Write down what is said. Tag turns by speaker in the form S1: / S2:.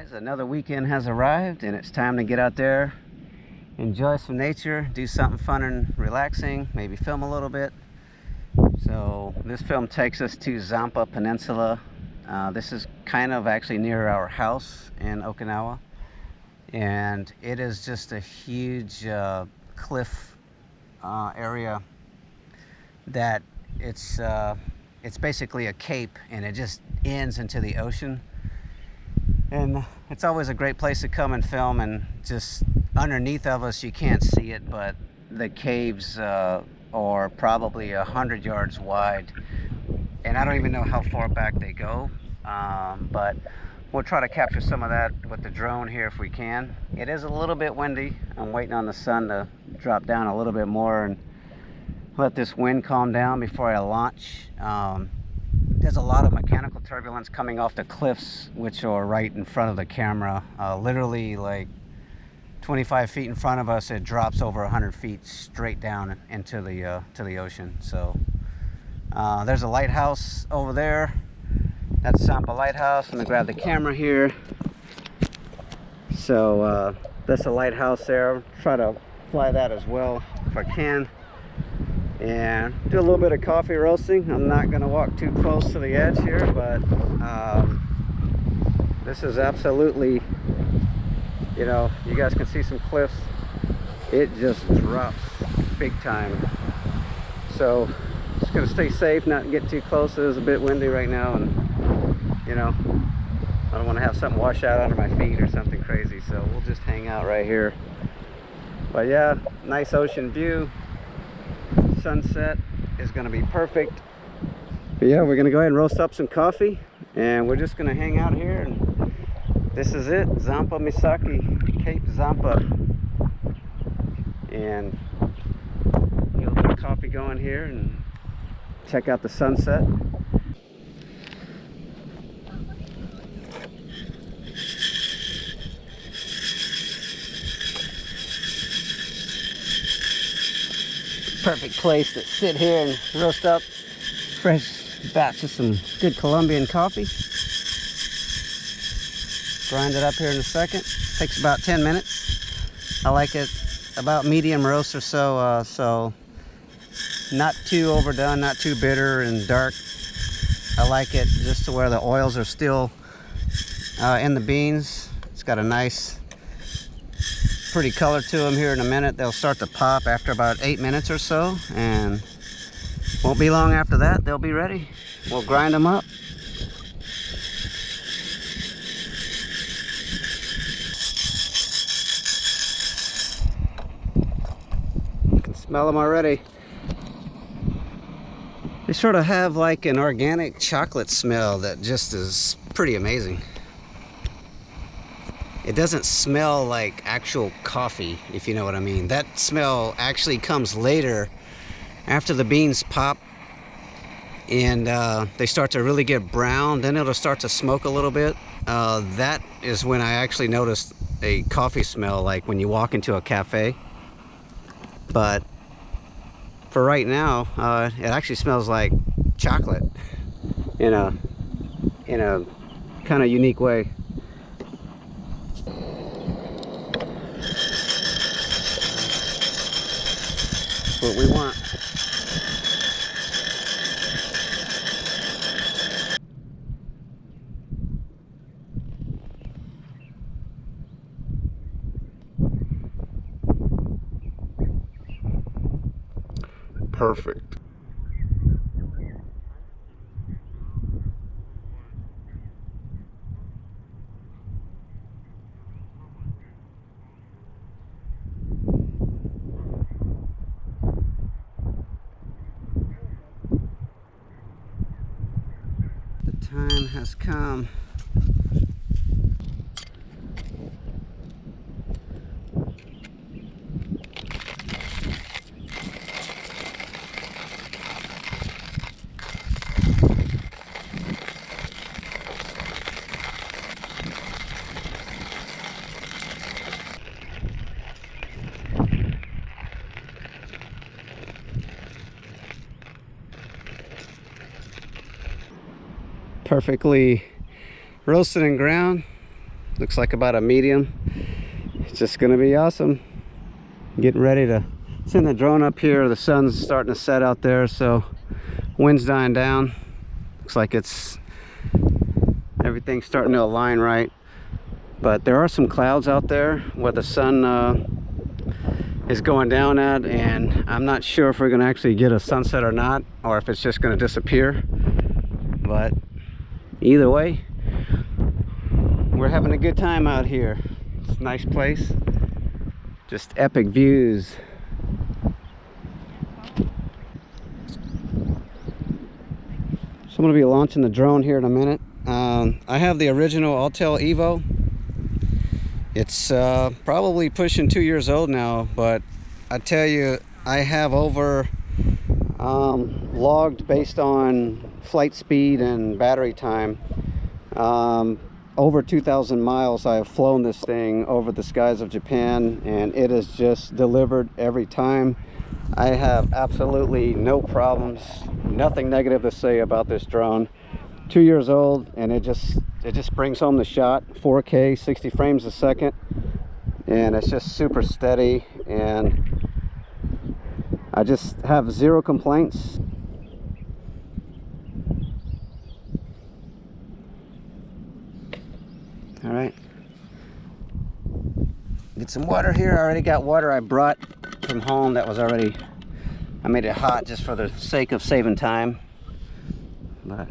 S1: guys, another weekend has arrived and it's time to get out there, enjoy some nature, do something fun and relaxing, maybe film a little bit. So this film takes us to Zanpa Peninsula. This is kind of actually near our house in Okinawa, and it is just a huge cliff area that it's basically a cape, and it just ends into the ocean. And it's always a great place to come and film, and just underneath of us you can't see it, but the caves are probably 100 yards wide, and I don't even know how far back they go, but we'll try to capture some of that with the drone here if we can. It is a little bit windy. I'm waiting on the sun to drop down a little bit more and let this wind calm down before I launch. There's a lot of mechanical turbulence coming off the cliffs, which are right in front of the camera. Literally like 25 feet in front of us, it drops over 100 feet straight down into the to the ocean. So there's a lighthouse over there. That's Zanpa Lighthouse. I'm gonna grab the camera here. So that's a lighthouse there. Try to fly that as well if I can, and do a little bit of coffee roasting. I'm not going to walk too close to the edge here, but this is absolutely, you know, you guys can see some cliffs. It just drops big time. So just going to stay safe, not get too close. It is a bit windy right now, and you know, I don't want to have something wash out under my feet or something crazy, so we'll just hang out right here. But yeah, nice ocean view. Sunset is going to be perfect. But yeah, we're going to go ahead and roast up some coffee, and we're just going to hang out here. And this is it, Zanpa Misaki, Cape Zanpa. And get a little coffee going here and check out the sunset. Perfect place to sit here and roast up fresh batch of some good Colombian coffee. Grind it up here in a second. Takes about 10 minutes. I like it about medium roast or so, so not too overdone, not too bitter and dark. I like it just to where the oils are still in the beans. It's got a nice pretty color to them. Here in a minute they'll start to pop after about 8 minutes or so, and won't be long after that they'll be ready. We'll grind them up. You can smell them already. They sort of have like an organic chocolate smell that just is pretty amazing. It doesn't smell like actual coffee, if you know what I mean. That smell actually comes later, after the beans pop and they start to really get brown. Then it'll start to smoke a little bit. That is when I actually noticed a coffee smell, like when you walk into a cafe. But for right now, it actually smells like chocolate in a kind of unique way. What we want.
S2: Perfect.
S1: The time has come. Perfectly roasted and ground. Looks like about a medium. It's just gonna be awesome. Getting ready to send the drone up here. The sun's starting to set out there, so wind's dying down. Looks like everything's starting to align right. But there are some clouds out there where the sun is going down at, and I'm not sure if we're gonna actually get a sunset or not, or if it's just gonna disappear. But either way, we're having a good time out here. It's a nice place, just epic views. So I'm going to be launching the drone here in a minute. I have the original Autel Evo. It's probably pushing 2 years old now, but I tell you, I have over logged based on flight speed and battery time. Over 2,000 miles I have flown this thing over the skies of Japan, and it has just delivered every time. I have absolutely no problems, nothing negative to say about this drone. 2 years old, and it just brings home the shot. 4K, 60 frames a second, and it's just super steady, and I just have zero complaints. All right, get some water here. I already got water I brought from home that was already, I made it hot just for the sake of saving time. But